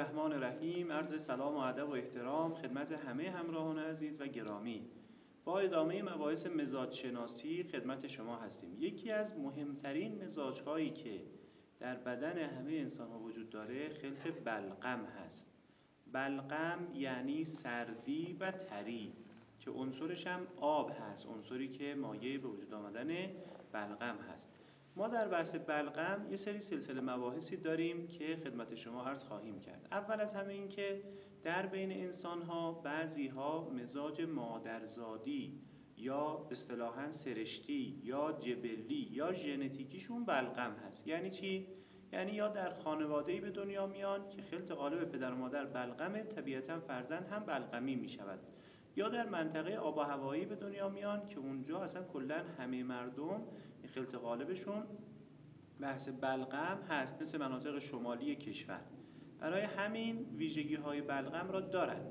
الرحمن الرحیم. عرض سلام و ادب و احترام خدمت همه همراهان عزیز و گرامی. با ادامه مباحث مزاج شناسی خدمت شما هستیم. یکی از مهمترین مزاج هایی که در بدن همه انسان ها وجود داره خلط بلغم هست. بلغم یعنی سردی و تری که عنصرش هم آب هست، عنصری که مایه به وجود آمدن بلغم هست. ما در بحث بلغم یه سری سلسله مباحثی داریم که خدمت شما عرض خواهیم کرد. اول از همه این که در بین انسان ها بعضی ها مزاج مادرزادی یا اصطلاحاً سرشتی یا جبلی یا ژنتیکیشون بلغم هست. یعنی چی؟ یعنی یا در خانواده‌ای به دنیا میان که خلط غالب پدر و مادر بلغمه، طبیعتاً فرزند هم بلغمی می شود، یا در منطقه آب و هوایی به دنیا میان که اونجا اصلا کلاً همه مردم این خلط غالبشون بحث بلغم هست، مثل مناطق شمالی کشور. برای همین ویژگی های بلغم را دارند.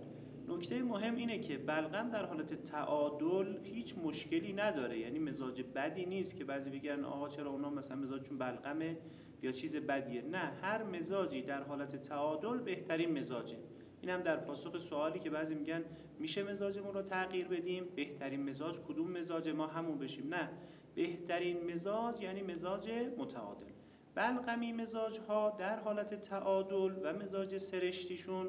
نکته مهم اینه که بلغم در حالت تعادل هیچ مشکلی نداره، یعنی مزاج بدی نیست که بعضی بگن آقا چرا اونا مثلا مزاجشون بلغمه یا چیز بدیه. نه، هر مزاجی در حالت تعادل بهترین مزاجه. این هم در پاسخ سوالی که بعضی میگن میشه مزاجمون رو تغییر بدیم، بهترین مزاج کدوم مزاج، ما همون بشیم. نه، بهترین مزاج یعنی مزاج متعادل. بلغمی مزاج ها در حالت تعادل و مزاج سرشتیشون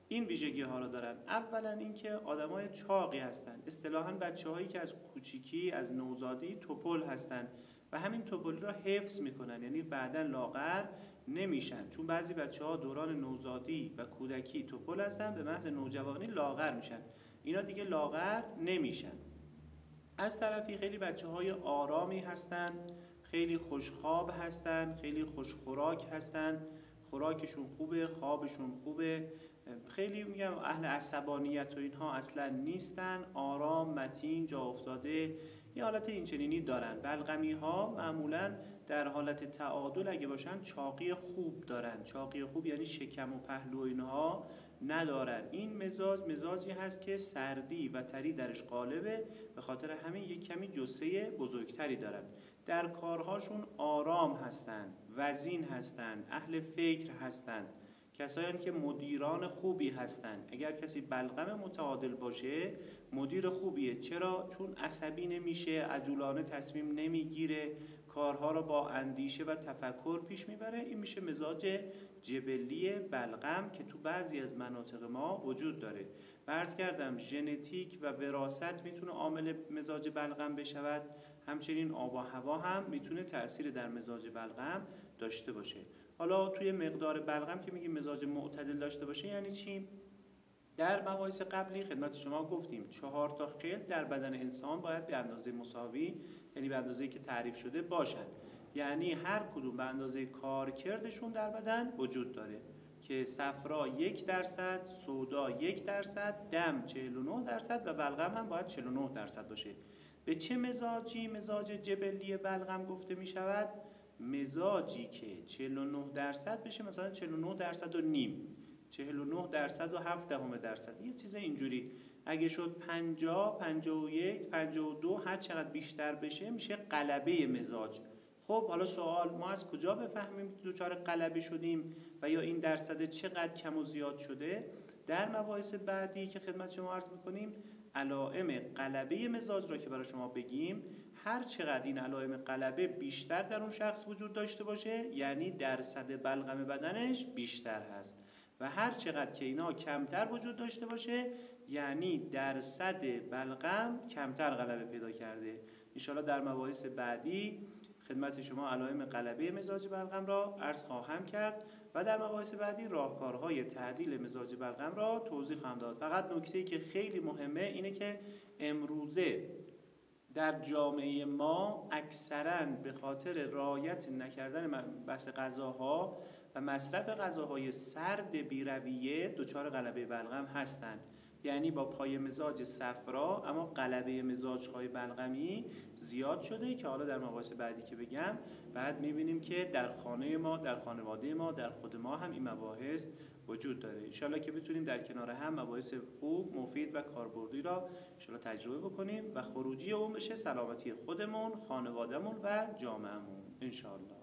این ویژگی ها رو دارن. اولا اینکه آدمای چاقی هستن، اصطلاحاً بچه‌هایی که از کوچیکی از نوزادی توپل هستن و همین توپلی را حفظ میکنن، یعنی بعداً لاغر نمیشن. چون بعضی بچه‌ها دوران نوزادی و کودکی توپل هستن، به محض نوجوانی لاغر میشن، اینا دیگه لاغر نمیشن. از طرفی خیلی بچه‌های آرامی هستن، خیلی خوشخواب هستن، خیلی خوشخوراک هستن، خوراکشون خوبه، خوابشون خوبه، خیلی میگم اهل عصبانیت و اینها اصلا نیستن، آرام، متین، جا افتاده، یه حالت اینچنینی دارن. بلغمی ها معمولا در حالت تعادل اگه باشن چاقی خوب دارن. چاقی خوب یعنی شکم و پهلو اینها ندارن. این مزاجی هست که سردی و تری درش غالبه، به خاطر همین یک کمی جثه بزرگتری دارن. در کارهاشون آرام هستن، وزین هستن، اهل فکر هستن، کسایی که مدیران خوبی هستن. اگر کسی بلغم متعادل باشه مدیر خوبیه. چرا؟ چون عصبی نمیشه، عجولانه تصمیم نمیگیره، کارها رو با اندیشه و تفکر پیش میبره. این میشه مزاج جبلی بلغم که تو بعضی از مناطق ما وجود داره. عرض کردم ژنتیک و وراثت میتونه عامل مزاج بلغم بشود، همچنین آب و هوا هم میتونه تأثیر در مزاج بلغم داشته باشه. حالا توی مقدار بلغم که میگیم مزاج معتدل داشته باشه یعنی چی؟ در مباحث قبلی خدمت شما گفتیم 4 تا خلط در بدن انسان باید به اندازه مساوی، یعنی به اندازه‌ای که تعریف شده باشن، یعنی هر کدوم به اندازه کارکردشون در بدن وجود داره که صفرا 1%، سودا 1%، دم 49% و بلغم هم باید 49% باشه. به چه مزاجی مزاج جبلی بلغم گفته می شود؟ مزاجی که 49% بشه، مثلا 49% و نیم، 49% و 0.7%، یه چیز اینجوری. اگه شد 50، 51، 52، هر چقدر بیشتر بشه میشه غلبه مزاج. خب حالا سوال، ما از کجا بفهمیم دچار غلبه شدیم و یا این درصد چقدر کم و زیاد شده؟ در مباحث بعدی که خدمت شما عرض میکنیم علائم غلبه مزاج را که برای شما بگیم، هر چقدر این علائم غلبه بیشتر در اون شخص وجود داشته باشه یعنی درصد بلغم بدنش بیشتر هست، و هر چقدر که اینا کمتر وجود داشته باشه یعنی درصد بلغم کمتر غلبه پیدا کرده. انشاءالله در مباحث بعدی خدمت شما علائم غلبه مزاج بلغم را عرض خواهم کرد و در مباحث بعدی راهکارهای تعدیل مزاج بلغم را توضیح خواهم داد. فقط نکته‌ای که خیلی مهمه اینه که امروزه در جامعه ما اکثراً به خاطر رعایت نکردن بحث غذاها و مصرف غذاهای سرد بی‌رویه دچار غلبه بلغم هستند. یعنی با پای مزاج صفرا اما غلبه مزاج‌های بلغمی زیاد شده که حالا در مباحث بعدی که بگم بعد می‌بینیم که در خانه ما، در خانواده ما، در خود ما هم این مباحث وجود داره. انشالله که بتونیم در کنار هم مباحث خوب، مفید و کاربردی را انشالله تجربه بکنیم و خروجی اون بشه سلامتی خودمون، خانوادهمون و جامعهمون انشالله.